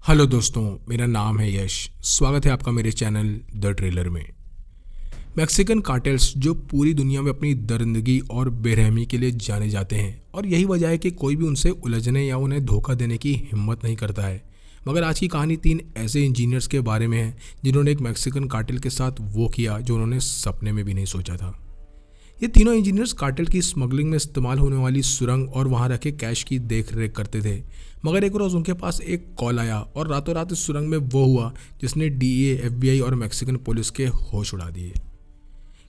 Hello दोस्तों, मेरा नाम है यश। स्वागत है आपका मेरे चैनल द ट्रेलर में। मैक्सिकन कार्टेल्स जो पूरी दुनिया में अपनी दरिंदगी और बेरहमी के लिए जाने जाते हैं, और यही वजह है कि कोई भी उनसे उलझने या उन्हें धोखा देने की हिम्मत नहीं करता है। मगर आज की कहानी 3 ऐसे इंजीनियर्स के बारे में है जिन्होंने एक मैक्सिकन कार्टेल के साथ वो किया जो उन्होंने सपने में भी नहीं सोचा था। ये तीनों इंजीनियर्स कार्टेल की स्मगलिंग में इस्तेमाल होने वाली सुरंग और वहाँ रखे कैश की देख रेख करते थे। मगर एक रोज़ उनके पास एक कॉल आया और रातों रात इस सुरंग में वो हुआ जिसने डीईए, एफबीआई और मैक्सिकन पुलिस के होश उड़ा दिए।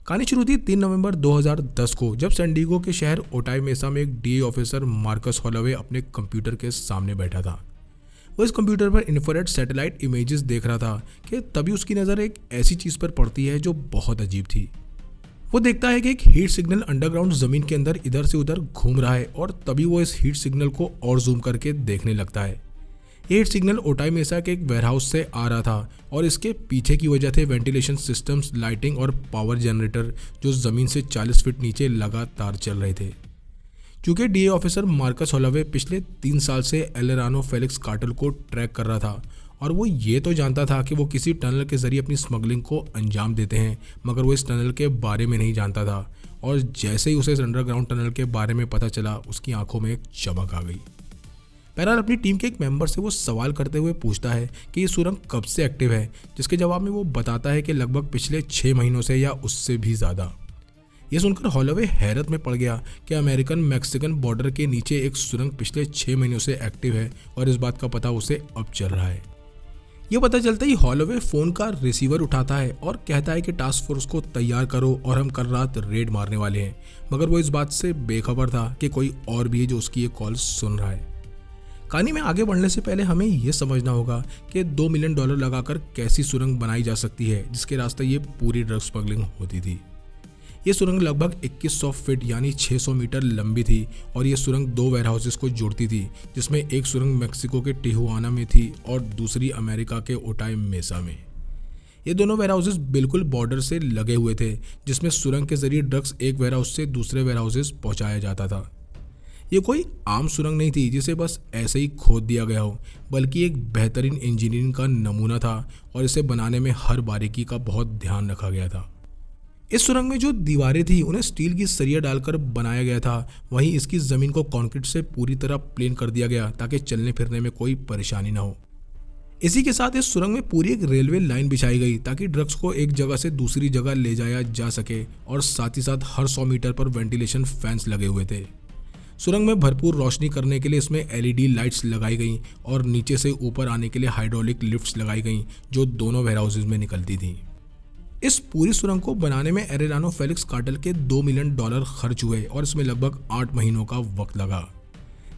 कहानी शुरू थी 3 नवंबर 2010 को, जब सैन डिएगो के शहर ओटाई मेसा में एक डीए ऑफिसर मार्कस हॉलोवे अपने कंप्यूटर के सामने बैठा था। वो इस कंप्यूटर पर इंफ्रारेड सैटेलाइट इमेजेस देख रहा था कि तभी उसकी नज़र एक ऐसी चीज़ पर पड़ती है जो बहुत अजीब थी। वो देखता है कि एक हीट सिग्नल अंडरग्राउंड ज़मीन के अंदर इधर से उधर घूम रहा है, और तभी वो इस हीट सिग्नल को और जूम करके देखने लगता है। ये हीट सिग्नल ओटाई मेसा के एक वेयरहाउस से आ रहा था, और इसके पीछे की वजह थे वेंटिलेशन सिस्टम्स, लाइटिंग और पावर जनरेटर जो ज़मीन से 40 फीट नीचे लगातार चल रहे थे। चूँकि डीए ऑफिसर मार्कस हॉलोवे पिछले 3 साल से एलेरानो फेलिक्स कार्टेल को ट्रैक कर रहा था, और वो ये तो जानता था कि वो किसी टनल के जरिए अपनी स्मगलिंग को अंजाम देते हैं, मगर वो इस टनल के बारे में नहीं जानता था। और जैसे ही उसे इस अंडरग्राउंड टनल के बारे में पता चला, उसकी आंखों में एक चमक आ गई। बहरहाल अपनी टीम के एक मेंबर से वो सवाल करते हुए पूछता है कि ये सुरंग कब से एक्टिव है, जिसके जवाब में वो बताता है कि लगभग पिछले 6 महीनों से या उससे भी ज़्यादा। ये सुनकर हॉलोवे हैरत में पड़ गया कि अमेरिकन मैक्सिकन बॉर्डर के नीचे एक सुरंग पिछले 6 महीनों से एक्टिव है, और इस बात का पता उसे अब चल रहा है। ये पता चलता ही हॉलोवे फ़ोन का रिसीवर उठाता है और कहता है कि टास्क फोर्स को तैयार करो और हम कल रात रेड मारने वाले हैं। मगर वो इस बात से बेखबर था कि कोई और भी है जो उसकी ये कॉल सुन रहा है। कहानी में आगे बढ़ने से पहले हमें ये समझना होगा कि $2 मिलियन लगाकर कैसी सुरंग बनाई जा सकती है जिसके रास्ते ये पूरी ड्रग स्मगलिंग होती थी। ये सुरंग लगभग 2100 फीट यानी 600 मीटर लंबी थी, और ये सुरंग 2 वेयरहाउसेस को जोड़ती थी, जिसमें एक सुरंग मेक्सिको के टिहुआना में थी और दूसरी अमेरिका के ओटाई मेसा में। ये दोनों वेयरहाउसेस बिल्कुल बॉर्डर से लगे हुए थे, जिसमें सुरंग के जरिए ड्रग्स एक वेयरहाउस से दूसरे वेयरहाउसेस पहुंचाया जाता था। ये कोई आम सुरंग नहीं थी जिसे बस ऐसे ही खोद दिया गया हो, बल्कि एक बेहतरीन इंजीनियरिंग का नमूना था, और इसे बनाने में हर बारीकी का बहुत ध्यान रखा गया था। इस सुरंग में जो दीवारें थी उन्हें स्टील की सरिया डालकर बनाया गया था। वहीं इसकी ज़मीन को कंक्रीट से पूरी तरह प्लेन कर दिया गया ताकि चलने फिरने में कोई परेशानी ना हो। इसी के साथ इस सुरंग में पूरी एक रेलवे लाइन बिछाई गई ताकि ड्रग्स को एक जगह से दूसरी जगह ले जाया जा सके, और साथ ही साथ हर 100 मीटर पर वेंटिलेशन फैंस लगे हुए थे। सुरंग में भरपूर रोशनी करने के लिए इसमें एलईडी लाइट्स लगाई गईं, और नीचे से ऊपर आने के लिए हाइड्रोलिक लिफ्ट्स लगाई गईं जो दोनों वेयरहाउसेज में निकलती थीं। इस पूरी सुरंग को बनाने में एलेरानो फेलिक्स कार्टेल के $2 मिलियन खर्च हुए, और इसमें लगभग 8 महीनों का वक्त लगा।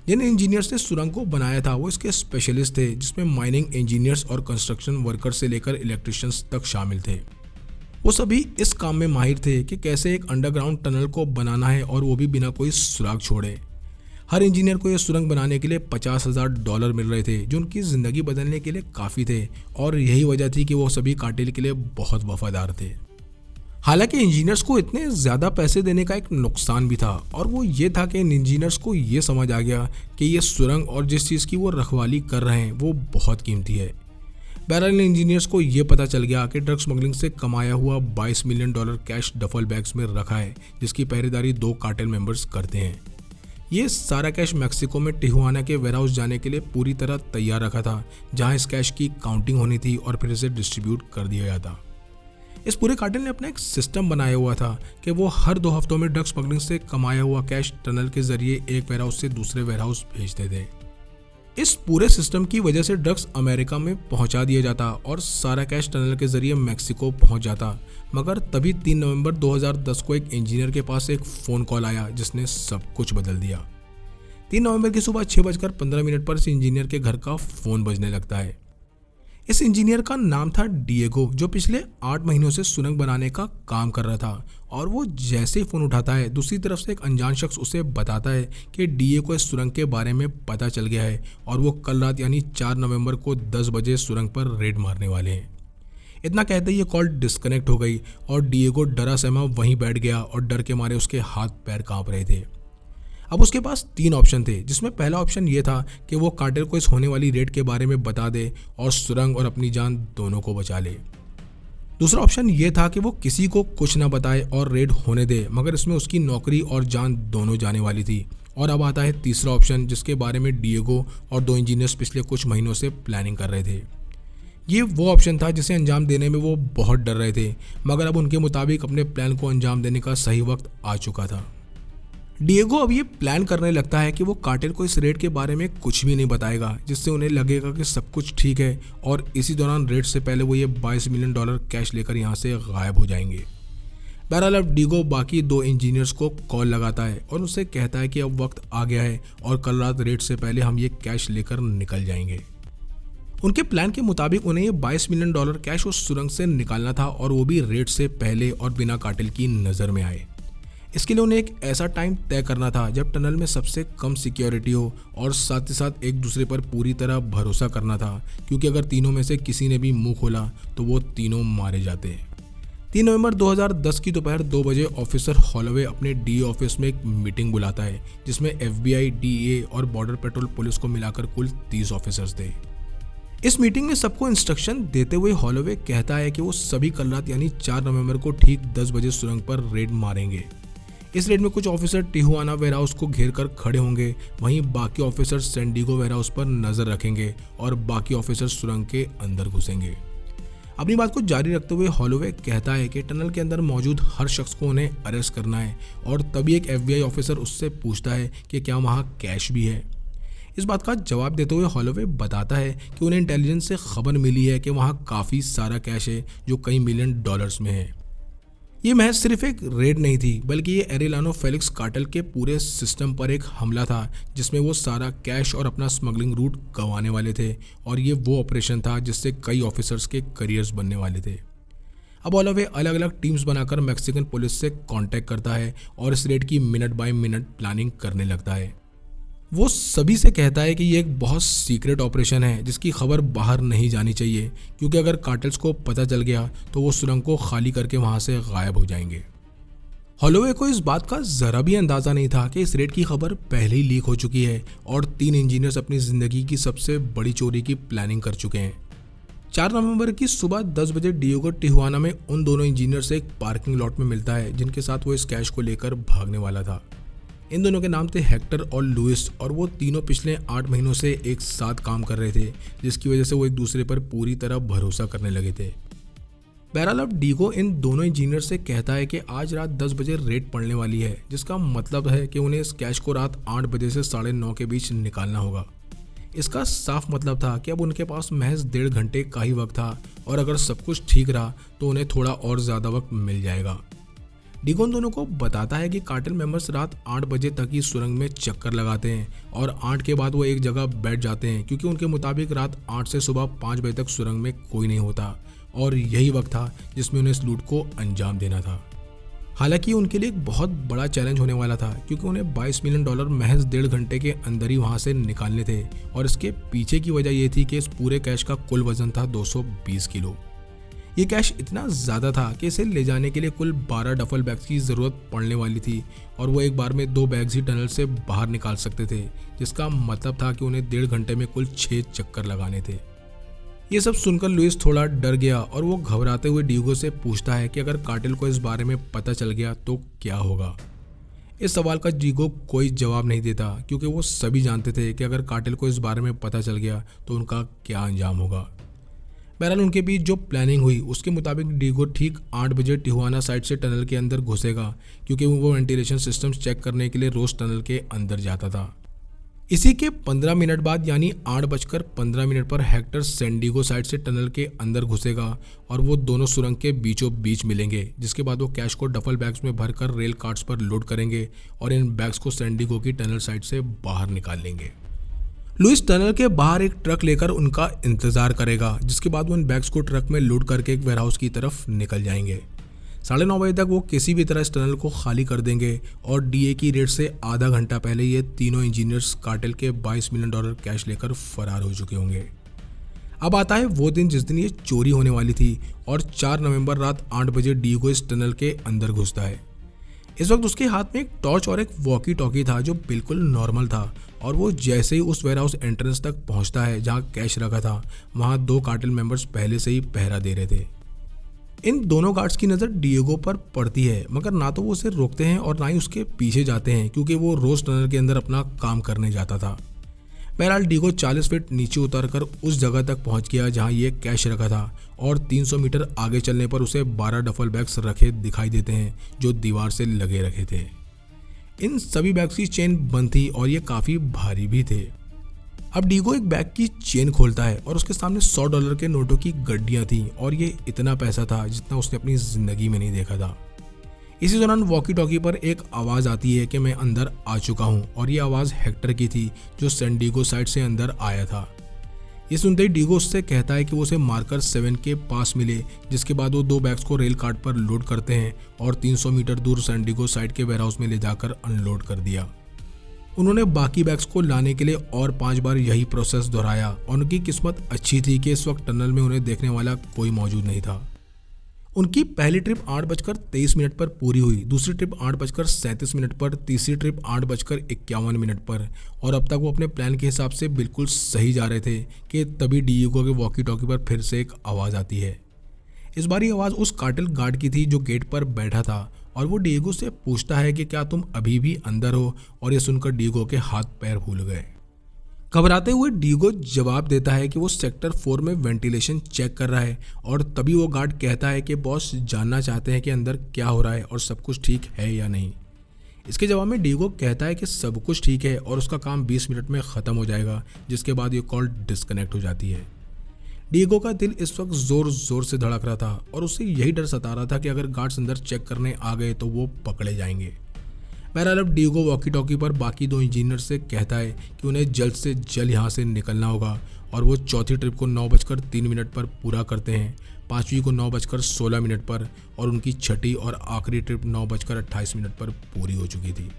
जिन इंजीनियर्स ने सुरंग को बनाया था वो इसके स्पेशलिस्ट थे, जिसमें माइनिंग इंजीनियर्स और कंस्ट्रक्शन वर्कर्स से लेकर इलेक्ट्रिशियंस तक शामिल थे। वो सभी इस काम में माहिर थे कि कैसे एक अंडरग्राउंड टनल को बनाना है, और वो भी बिना कोई सुराग छोड़े। हर इंजीनियर को यह सुरंग बनाने के लिए $50,000 मिल रहे थे, जो उनकी ज़िंदगी बदलने के लिए काफ़ी थे, और यही वजह थी कि वो सभी कार्टेल के लिए बहुत वफादार थे। हालांकि इंजीनियर्स को इतने ज़्यादा पैसे देने का एक नुकसान भी था, और वो ये था कि इन इंजीनियर्स को ये समझ आ गया कि ये सुरंग और जिस चीज़ की वो रखवाली कर रहे हैं वो बहुत कीमती है। बहरहाल इंजीनियर्स को ये पता चल गया कि ड्रग स्मगलिंग से कमाया हुआ $22 मिलियन कैश डफल बैग्स में रखा है, जिसकी पहरेदारी 2 कार्टेल मेंबर्स करते हैं। ये सारा कैश मैक्सिको में टिहुआना के वेयरहाउस जाने के लिए पूरी तरह तैयार रखा था, जहां इस कैश की काउंटिंग होनी थी और फिर इसे डिस्ट्रीब्यूट कर दिया जाता। इस पूरे कार्टेल ने अपना एक सिस्टम बनाया हुआ था कि वो हर 2 हफ्तों में ड्रग स्मगलिंग से कमाया हुआ कैश टनल के जरिए एक वेयरहाउस से दूसरे वेयरहाउस भेजते थे। इस पूरे सिस्टम की वजह से ड्रग्स अमेरिका में पहुंचा दिया जाता और सारा कैश टनल के जरिए मैक्सिको पहुंच जाता। मगर तभी 3 नवंबर 2010 को एक इंजीनियर के पास एक फ़ोन कॉल आया जिसने सब कुछ बदल दिया। 3 नवंबर की सुबह 6:15 पर इस इंजीनियर के घर का फ़ोन बजने लगता है। इस इंजीनियर का नाम था डिएगो, जो पिछले 8 महीनों से सुरंग बनाने का काम कर रहा था, और वो जैसे ही फ़ोन उठाता है दूसरी तरफ से एक अनजान शख्स उसे बताता है कि डीए को इस सुरंग के बारे में पता चल गया है, और वो कल रात यानी 4 नवंबर को 10 बजे सुरंग पर रेड मारने वाले हैं। इतना कहते ही ये कॉल डिस्कनेक्ट हो गई और डिएगो डरा सहमा वहीं बैठ गया, और डर के मारे उसके हाथ पैर कांप रहे थे। अब उसके पास 3 ऑप्शन थे, जिसमें पहला ऑप्शन ये था कि वो कार्टेल को इस होने वाली रेड के बारे में बता दे और सुरंग और अपनी जान दोनों को बचा ले। दूसरा ऑप्शन ये था कि वो किसी को कुछ ना बताए और रेड होने दे, मगर इसमें उसकी नौकरी और जान दोनों जाने वाली थी। और अब आता है तीसरा ऑप्शन, जिसके बारे में डिएगो और 2 इंजीनियर्स पिछले कुछ महीनों से प्लानिंग कर रहे थे। ये वो ऑप्शन था जिसे अंजाम देने में वो बहुत डर रहे थे, मगर अब उनके मुताबिक अपने प्लान को अंजाम देने का सही वक्त आ चुका था। डिएगो अब ये प्लान करने लगता है कि वो कार्टेल को इस रेड के बारे में कुछ भी नहीं बताएगा, जिससे उन्हें लगेगा कि सब कुछ ठीक है, और इसी दौरान रेड से पहले वो ये $22 मिलियन कैश लेकर यहाँ से गायब हो जाएंगे। बहरहाल अब डिएगो बाकी 2 इंजीनियर्स को कॉल लगाता है और उनसे कहता है कि अब वक्त आ गया है और कल रात रेड से पहले हम ये कैश लेकर निकल जाएंगे। उनके प्लान के मुताबिक उन्हें ये $22 मिलियन कैश उस सुरंग से निकालना था, और वो भी रेड से पहले और बिना कार्टेल की नज़र में आए। इसके लिए उन्हें एक ऐसा टाइम तय करना था जब टनल में सबसे कम सिक्योरिटी हो, और साथ ही साथ एक दूसरे पर पूरी तरह भरोसा करना था, क्योंकि अगर तीनों में से किसी ने भी मुंह खोला तो वो तीनों मारे जाते। 3 नवंबर 2010 की दोपहर 2 बजे ऑफिसर हॉलोवे अपने डीए ऑफिस में एक मीटिंग बुलाता है, जिसमें FBI, DEA और बॉर्डर पेट्रोल पुलिस को मिलाकर कुल 30 ऑफिसर्स थे। इस मीटिंग में सबको इंस्ट्रक्शन देते हुए हॉलोवे कहता है कि वो सभी कल रात यानी 4 नवंबर को ठीक 10 बजे सुरंग पर रेड मारेंगे। इस रेड में कुछ ऑफिसर टिहुआना वेयरहाउस को घेर कर खड़े होंगे, वहीं बाकी ऑफिसर सैन डिएगो वेयरहाउस पर नजर रखेंगे और बाकी ऑफिसर सुरंग के अंदर घुसेंगे। अपनी बात को जारी रखते हुए हॉलोवे कहता है कि टनल के अंदर मौजूद हर शख्स को उन्हें अरेस्ट करना है, और तभी एक FBI ऑफिसर उससे पूछता है कि क्या वहाँ कैश भी है। इस बात का जवाब देते हुए हॉलोवे बताता है कि उन्हें इंटेलिजेंस से खबर मिली है कि वहाँ काफ़ी सारा कैश है जो कई मिलियन डॉलर्स में है। ये महज सिर्फ एक रेड नहीं थी, बल्कि ये एरेलानो फेलिक्स कार्टेल के पूरे सिस्टम पर एक हमला था, जिसमें वो सारा कैश और अपना स्मगलिंग रूट गंवाने वाले थे, और ये वो ऑपरेशन था जिससे कई ऑफिसर्स के करियर्स बनने वाले थे। अब हॉलोवे अलग अलग टीम्स बनाकर मैक्सिकन पुलिस से कांटेक्ट करता है और इस रेड की मिनट बाय मिनट प्लानिंग करने लगता है। वो सभी से कहता है कि ये एक बहुत सीक्रेट ऑपरेशन है जिसकी खबर बाहर नहीं जानी चाहिए, क्योंकि अगर कार्टेल्स को पता चल गया तो वो सुरंग को खाली करके वहाँ से गायब हो जाएंगे। हॉलोवे को इस बात का ज़रा भी अंदाज़ा नहीं था कि इस रेड की खबर पहले ही लीक हो चुकी है और 3 इंजीनियर्स अपनी ज़िंदगी की सबसे बड़ी चोरी की प्लानिंग कर चुके हैं। 4 नवंबर की सुबह 10 बजे डिएगो टिहुआना में उन दोनों इंजीनियर से एक पार्किंग लॉट में मिलता है, जिनके साथ वो इस कैश को लेकर भागने वाला था। इन दोनों के नाम थे हेक्टर और लुइस, और वो तीनों पिछले 8 महीनों से एक साथ काम कर रहे थे, जिसकी वजह से वो एक दूसरे पर पूरी तरह भरोसा करने लगे थे। बहरहाल अब डिएगो इन दोनों इंजीनियर से कहता है कि आज रात 10 बजे रेड पड़ने वाली है, जिसका मतलब है कि उन्हें इस कैश को रात 8 बजे से 9:30 के बीच निकालना होगा। इसका साफ मतलब था कि अब उनके पास महज 1.5 घंटे का ही वक्त था, और अगर सब कुछ ठीक रहा तो उन्हें थोड़ा और ज़्यादा वक्त मिल जाएगा। डिएगो दोनों को बताता है कि कार्टेल मेंबर्स रात 8 बजे तक ही सुरंग में चक्कर लगाते हैं, और 8 के बाद वो एक जगह बैठ जाते हैं, क्योंकि उनके मुताबिक रात 8 से सुबह 5 बजे तक सुरंग में कोई नहीं होता, और यही वक्त था जिसमें उन्हें इस लूट को अंजाम देना था। हालांकि उनके लिए एक बहुत बड़ा चैलेंज होने वाला था, क्योंकि उन्हें $22 मिलियन महज 1.5 घंटे के अंदर ही वहाँ से निकालने थे, और इसके पीछे की वजह ये थी कि इस पूरे कैश का कुल वजन था 220 किलो। ये कैश इतना ज़्यादा था कि इसे ले जाने के लिए कुल 12 डफल बैग्स की ज़रूरत पड़ने वाली थी, और वो एक बार में 2 बैग्स ही टनल से बाहर निकाल सकते थे, जिसका मतलब था कि उन्हें 1.5 घंटे में कुल 6 चक्कर लगाने थे। ये सब सुनकर लुइस थोड़ा डर गया, और वो घबराते हुए डिएगो से पूछता है कि अगर कार्टेल को इस बारे में पता चल गया तो क्या होगा। इस सवाल का डिएगो कोई जवाब नहीं देता, क्योंकि वो सभी जानते थे कि अगर कार्टेल को इस बारे में पता चल गया तो उनका क्या अंजाम होगा। बहरहाल उनके बीच जो प्लानिंग हुई उसके मुताबिक डिएगो ठीक 8 बजे टिहुआना साइड से टनल के अंदर घुसेगा, क्योंकि वो वेंटिलेशन सिस्टम्स चेक करने के लिए रोज टनल के अंदर जाता था। इसी के 15 मिनट बाद यानी 8:15 पर हेक्टर सैन डिएगो साइड से टनल के अंदर घुसेगा, और वो दोनों सुरंग के बीचों बीच मिलेंगे, जिसके बाद वो कैश को डफल बैग्स में भरकर रेल कार्ट्स पर लोड करेंगे और इन बैग्स को सैन डिएगो की टनल साइड से बाहर निकाल लेंगे। लुइस टनल के बाहर एक ट्रक लेकर उनका इंतजार करेगा, जिसके बाद वो इन बैग्स को ट्रक में लोड करके एक वेयरहाउस की तरफ निकल जाएंगे। 9:30 बजे तक वो किसी भी तरह इस टनल को खाली कर देंगे, और डीए की रेड से आधा घंटा पहले ये तीनों इंजीनियर्स कार्टेल के $22 मिलियन कैश लेकर फरार हो चुके होंगे। अब आता है वो दिन जिस दिन ये चोरी होने वाली थी, और 4 नवंबर रात 8 बजे डिएगो इस टनल के अंदर घुसता है। इस वक्त उसके हाथ में एक टॉर्च और एक वॉकी टॉकी था जो बिल्कुल नॉर्मल था, और वो जैसे ही उस वेयरहाउस एंट्रेंस तक पहुंचता है जहां कैश रखा था, वहां 2 कार्टेल मेंबर्स पहले से ही पहरा दे रहे थे। इन दोनों गार्ड्स की नज़र डिएगो पर पड़ती है, मगर ना तो वो उसे रोकते हैं और ना ही उसके पीछे जाते हैं, क्योंकि वो रोज टनल के अंदर अपना काम करने जाता था। बहरहाल डिएगो 40 फीट नीचे उतरकर उस जगह तक पहुंच गया जहां ये कैश रखा था, और 300 मीटर आगे चलने पर उसे 12 डफल बैग्स रखे दिखाई देते हैं जो दीवार से लगे रखे थे। इन सभी बैग्स की चेन बंद थी और ये काफ़ी भारी भी थे। अब डिएगो एक बैग की चेन खोलता है और उसके सामने $100 के नोटों की गड्डियां थी, और ये इतना पैसा था जितना उसने अपनी ज़िंदगी में नहीं देखा था। इसी दौरान वॉकी टॉकी पर एक आवाज़ आती है कि मैं अंदर आ चुका हूँ, और ये आवाज़ हेक्टर की थी जो सैन डिएगो साइड से अंदर आया था। ये सुनते ही डिएगो उससे कहता है कि वो उसे मार्कर 7 के पास मिले, जिसके बाद वो 2 बैग्स को रेल कार्ट पर लोड करते हैं और 300 मीटर दूर सैन डिएगो साइड के वेयरहाउस में ले जाकर अनलोड कर दिया। उन्होंने बाकी बैग्स को लाने के लिए और 5 बार यही प्रोसेस दोहराया, और उनकी किस्मत अच्छी थी कि इस वक्त टनल में उन्हें देखने वाला कोई मौजूद नहीं था। उनकी पहली ट्रिप 8:23 पर पूरी हुई, दूसरी ट्रिप 8:37 पर, तीसरी ट्रिप 8:51 पर, और अब तक वो अपने प्लान के हिसाब से बिल्कुल सही जा रहे थे कि तभी डिएगो के वॉकी टॉकी पर फिर से एक आवाज़ आती है। इस बार ये आवाज़ उस कार्टेल गार्ड की थी जो गेट पर बैठा था, और वो डिएगो से पूछता है कि क्या तुम अभी भी अंदर हो, और ये सुनकर डिएगो के हाथ पैर फूल गए। घबराते हुए डिएगो जवाब देता है कि वो सेक्टर 4 में वेंटिलेशन चेक कर रहा है, और तभी वो गार्ड कहता है कि बॉस जानना चाहते हैं कि अंदर क्या हो रहा है और सब कुछ ठीक है या नहीं। इसके जवाब में डिएगो कहता है कि सब कुछ ठीक है और उसका काम 20 मिनट में ख़त्म हो जाएगा, जिसके बाद ये कॉल डिस्कनेक्ट हो जाती है। डिएगो का दिल इस वक्त ज़ोर ज़ोर से धड़क रहा था, और उसे यही डर सता रहा था कि अगर गार्ड्स अंदर चेक करने आ गए तो वो पकड़े जाएंगे। बहरहाल अब डिएगो वॉकी टॉकी पर बाकी 2 इंजीनियर से कहता है कि उन्हें जल्द से जल्द यहाँ से निकलना होगा, और वो चौथी ट्रिप को 9:03 पर पूरा करते हैं, 5वीं को 9:16 पर, और उनकी छठी और आखिरी ट्रिप 9:28 पर पूरी हो चुकी थी।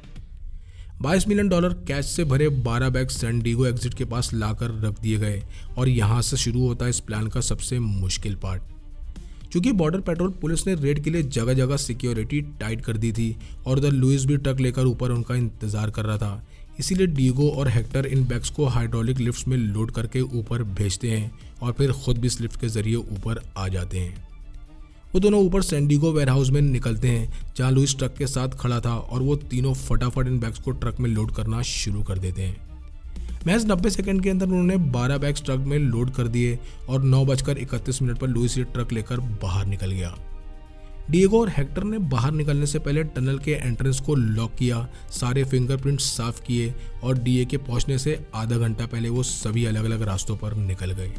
$22 मिलियन कैश से भरे 12 बैग सैन डिएगो एग्जिट के पास लाकर रख दिए गए, और यहाँ से शुरू होता है इस प्लान का सबसे मुश्किल पार्ट। क्योंकि बॉर्डर पेट्रोल पुलिस ने रेड के लिए जगह जगह सिक्योरिटी टाइट कर दी थी, और द लुइस भी ट्रक लेकर ऊपर उनका इंतजार कर रहा था, इसीलिए डिएगो और हेक्टर इन बैग्स को हाइड्रोलिक लिफ्ट्स में लोड करके ऊपर भेजते हैं, और फिर खुद भी इस लिफ्ट के जरिए ऊपर आ जाते हैं। वो दोनों ऊपर सैन डिएगो वेयरहाउस में निकलते हैं जहाँ लुइस ट्रक के साथ खड़ा था, और वो तीनों फटाफट इन बैग्स को ट्रक में लोड करना शुरू कर देते हैं। महज 90 सेकंड के अंदर उन्होंने 12 बैग्स ट्रक में लोड कर दिए, और 9:31 पर लुइस ये ट्रक लेकर बाहर निकल गया। डिएगो और हेक्टर ने बाहर निकलने से पहले टनल के एंट्रेंस को लॉक किया, सारे फिंगरप्रिंट्स साफ किए, और डीए के पहुंचने से आधा घंटा पहले वो सभी अलग अलग रास्तों पर निकल गए।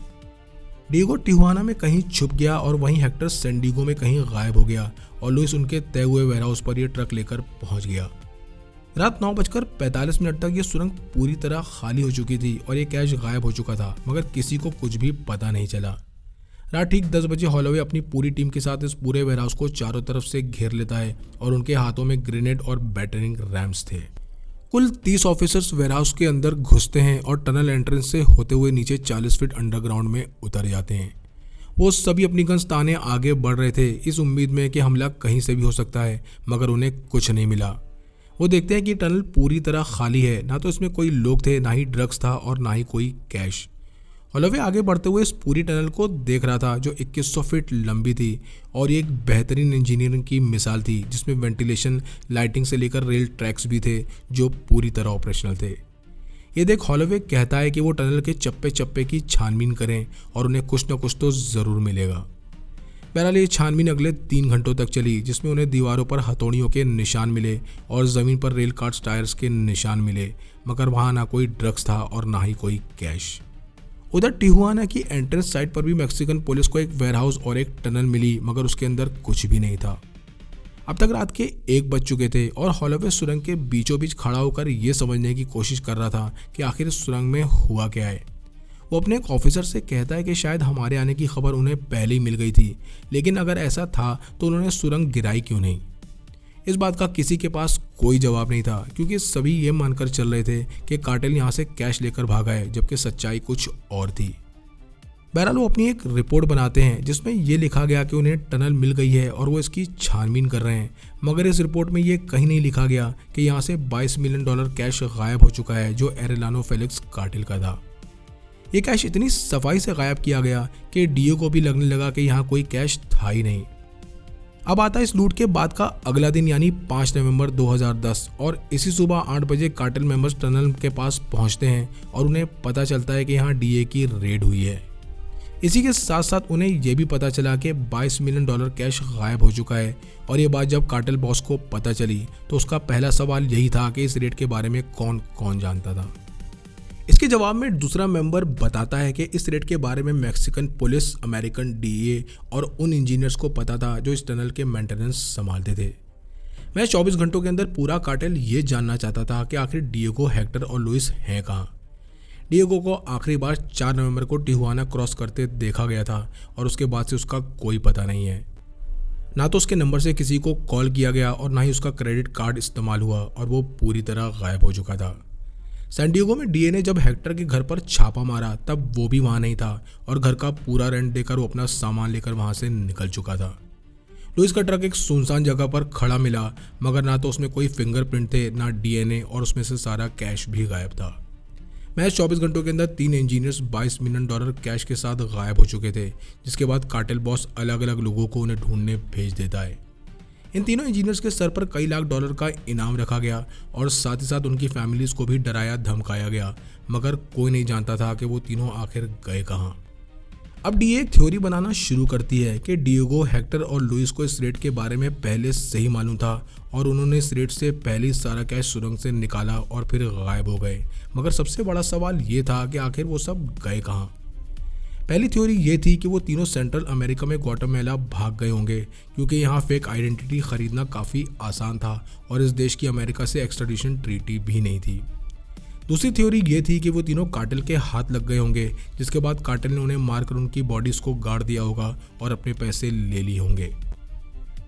डिएगो टिजुआना में कहीं छुप गया, और वहीं हेक्टर सैन डिएगो में कहीं गायब हो गया, और लुइस उनके तय हुए वेयरहाउस पर यह ट्रक लेकर पहुंच गया। रात 9:45 तक ये सुरंग पूरी तरह खाली हो चुकी थी, और ये कैश गायब हो चुका था, मगर किसी को कुछ भी पता नहीं चला। रात ठीक 10 बजे हॉलोवे अपनी पूरी टीम के साथ इस पूरे वेयरहाउस को चारों तरफ से घेर लेता है, और उनके हाथों में ग्रेनेड और बैटरिंग रैम्स थे। कुल 30 ऑफिसर्स वेयरहाउस के अंदर घुसते हैं और टनल एंट्रेंस से होते हुए नीचे 40 फीट अंडरग्राउंड में उतर जाते हैं। वो सभी अपनी गन्स ताने आगे बढ़ रहे थे, इस उम्मीद में कि हमला कहीं से भी हो सकता है, मगर उन्हें कुछ नहीं मिला। वो देखते हैं कि टनल पूरी तरह खाली है, ना तो इसमें कोई लोग थे, ना ही ड्रग्स था, और ना ही कोई कैश। हॉलोवे आगे बढ़ते हुए इस पूरी टनल को देख रहा था जो 2100 फीट लंबी थी, और ये एक बेहतरीन इंजीनियरिंग की मिसाल थी, जिसमें वेंटिलेशन, लाइटिंग से लेकर रेल ट्रैक्स भी थे जो पूरी तरह ऑपरेशनल थे। ये देख हॉलोवे कहता है कि वो टनल के चप्पे चप्पे की छानबीन करें, और उन्हें कुछ न कुछ तो ज़रूर मिलेगा। बहरहाल ये छानबीन अगले 3 घंटों तक चली, जिसमें उन्हें दीवारों पर हथौड़ियों के निशान मिले और ज़मीन पर रेल कार्ट्स टायर्स के निशान मिले, मगर वहाँ ना कोई ड्रग्स था और ना ही कोई कैश। उधर टिजुआना की एंट्रेंस साइट पर भी मैक्सिकन पुलिस को एक वेयरहाउस और एक टनल मिली, मगर उसके अंदर कुछ भी नहीं था। अब तक रात के 1 बज चुके थे, और हॉलोवे सुरंग के बीचों बीच खड़ा होकर ये समझने की कोशिश कर रहा था कि आखिर इस सुरंग में हुआ क्या है। वो अपने एक ऑफिसर से कहता है कि शायद हमारे आने की खबर उन्हें पहले ही मिल गई थी, लेकिन अगर ऐसा था तो उन्होंने सुरंग गिराई क्यों नहीं। इस बात का किसी के पास कोई जवाब नहीं था, क्योंकि सभी ये मानकर चल रहे थे कि कार्टेल यहाँ से कैश लेकर भागा है, जबकि सच्चाई कुछ और थी। बहरहाल वो अपनी एक रिपोर्ट बनाते हैं जिसमें ये लिखा गया कि उन्हें टनल मिल गई है और वो इसकी छानबीन कर रहे हैं, मगर इस रिपोर्ट में ये कहीं नहीं लिखा गया कि यहाँ से $22 मिलियन कैश गायब हो चुका है जो एरेलानो फेलिक्स कार्टेल का था। ये कैश इतनी सफाई से गायब किया गया कि डीओ को भी लगने लगा कि यहाँ कोई कैश था ही नहीं। अब आता है इस लूट के बाद का अगला दिन यानी 5 नवंबर 2010 और इसी सुबह 8 बजे कार्टेल मेंबर्स टनल के पास पहुंचते हैं और उन्हें पता चलता है कि यहाँ डीए की रेड हुई है। इसी के साथ साथ उन्हें यह भी पता चला कि $22 मिलियन कैश गायब हो चुका है और ये बात जब कार्टेल बॉस को पता चली तो उसका पहला सवाल यही था कि इस रेड के बारे में कौन कौन जानता था। इसके जवाब में दूसरा मेंबर बताता है कि इस रेड के बारे में मैक्सिकन पुलिस, अमेरिकन डीए और उन इंजीनियर्स को पता था जो इस टनल के मेंटेनेंस संभालते थे। मैं 24 घंटों के अंदर पूरा कार्टेल ये जानना चाहता था कि आखिर डिएगो, हेक्टर और लुइस हैं कहाँ। डिएगो को आखिरी बार 4 नवंबर को टिहुआना क्रॉस करते देखा गया था और उसके बाद से उसका कोई पता नहीं है। ना तो उसके नंबर से किसी को कॉल किया गया और ना ही उसका क्रेडिट कार्ड इस्तेमाल हुआ और वो पूरी तरह गायब हो चुका था। सैन डिएगो में डीए ने जब हेक्टर के घर पर छापा मारा तब वो भी वहाँ नहीं था और घर का पूरा रेंट देकर वो अपना सामान लेकर वहाँ से निकल चुका था। लुइस का ट्रक एक सुनसान जगह पर खड़ा मिला, मगर ना तो उसमें कोई फिंगरप्रिंट थे, ना डीएनए, और उसमें से सारा कैश भी गायब था। महज 24 घंटों के अंदर 3 इंजीनियर्स $22 मिलियन कैश के साथ गायब हो चुके थे, जिसके बाद कार्टेल बॉस अलग अलग लोगों को उन्हें ढूंढने भेज देता है। इन तीनों इंजीनियर्स के सर पर कई लाख डॉलर का इनाम रखा गया और साथ ही साथ उनकी फैमिलीज को भी डराया धमकाया गया, मगर कोई नहीं जानता था कि वो तीनों आखिर गए कहाँ। अब डीए एक थ्योरी बनाना शुरू करती है कि डिएगो, हेक्टर और लुइस को इस रेड के बारे में पहले से ही मालूम था और उन्होंने इस रेड से पहले ही सारा कैश सुरंग से निकाला और फिर गायब हो गए। मगर सबसे बड़ा सवाल ये था कि आखिर वो सब गए कहाँ। पहली थ्योरी ये थी कि वो तीनों सेंट्रल अमेरिका में ग्वाटेमाला भाग गए होंगे, क्योंकि यहाँ फेक आइडेंटिटी खरीदना काफ़ी आसान था और इस देश की अमेरिका से एक्स्ट्राडिशन ट्रीटी भी नहीं थी। दूसरी थ्योरी ये थी कि वो तीनों कार्टेल के हाथ लग गए होंगे, जिसके बाद कार्टेल ने उन्हें मारकर उनकी बॉडीज को गाड़ दिया होगा और अपने पैसे ले लिए होंगे।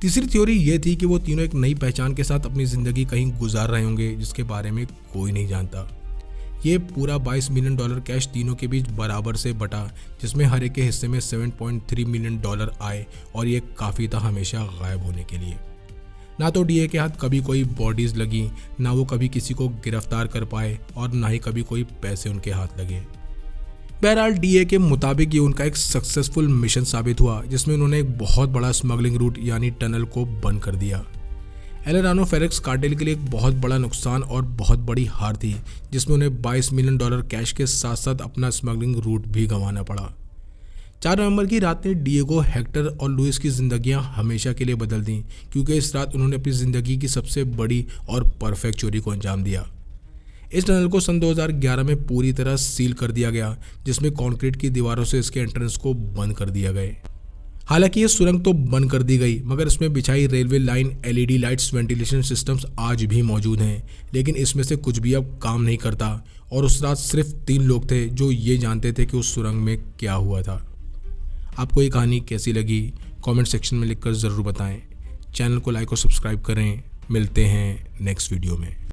तीसरी थ्योरी ये थी कि वो तीनों एक नई पहचान के साथ अपनी ज़िंदगी कहीं गुजार रहे होंगे जिसके बारे में कोई नहीं जानता। ये पूरा $22 मिलियन कैश तीनों के बीच बराबर से बटा, जिसमें हर एक के हिस्से में $7.3 मिलियन आए और ये काफ़ी था हमेशा गायब होने के लिए। ना तो डीए के हाथ कभी कोई बॉडीज़ लगी, ना वो कभी किसी को गिरफ्तार कर पाए और ना ही कभी कोई पैसे उनके हाथ लगे। बहरहाल डीए के मुताबिक ये उनका एक सक्सेसफुल मिशन साबित हुआ, जिसमें उन्होंने एक बहुत बड़ा स्मगलिंग रूट यानी टनल को बंद कर दिया। एरेलानो फेलिक्स कार्टेल के लिए एक बहुत बड़ा नुकसान और बहुत बड़ी हार थी, जिसमें उन्हें $22 मिलियन कैश के साथ साथ अपना स्मगलिंग रूट भी गंवाना पड़ा। 4 नवंबर की रात ने डिएगो, हेक्टर और लुइस की जिंदगियां हमेशा के लिए बदल दी, क्योंकि इस रात उन्होंने अपनी ज़िंदगी की सबसे बड़ी और परफेक्ट चोरी को अंजाम दिया। इस टनल को सन 2011 में पूरी तरह सील कर दिया गया, जिसमें कंक्रीट की दीवारों से इसके एंट्रेंस को बंद कर दिया गया। हालांकि ये सुरंग तो बंद कर दी गई, मगर इसमें बिछाई railway line, LED lights, ventilation systems आज भी मौजूद हैं, लेकिन इसमें से कुछ भी अब काम नहीं करता। और उस रात सिर्फ 3 लोग थे जो ये जानते थे कि उस सुरंग में क्या हुआ था। आपको ये कहानी कैसी लगी कमेंट सेक्शन में लिखकर ज़रूर बताएं। चैनल को लाइक और सब्सक्राइब करें। मिलते हैं नेक्स्ट वीडियो में।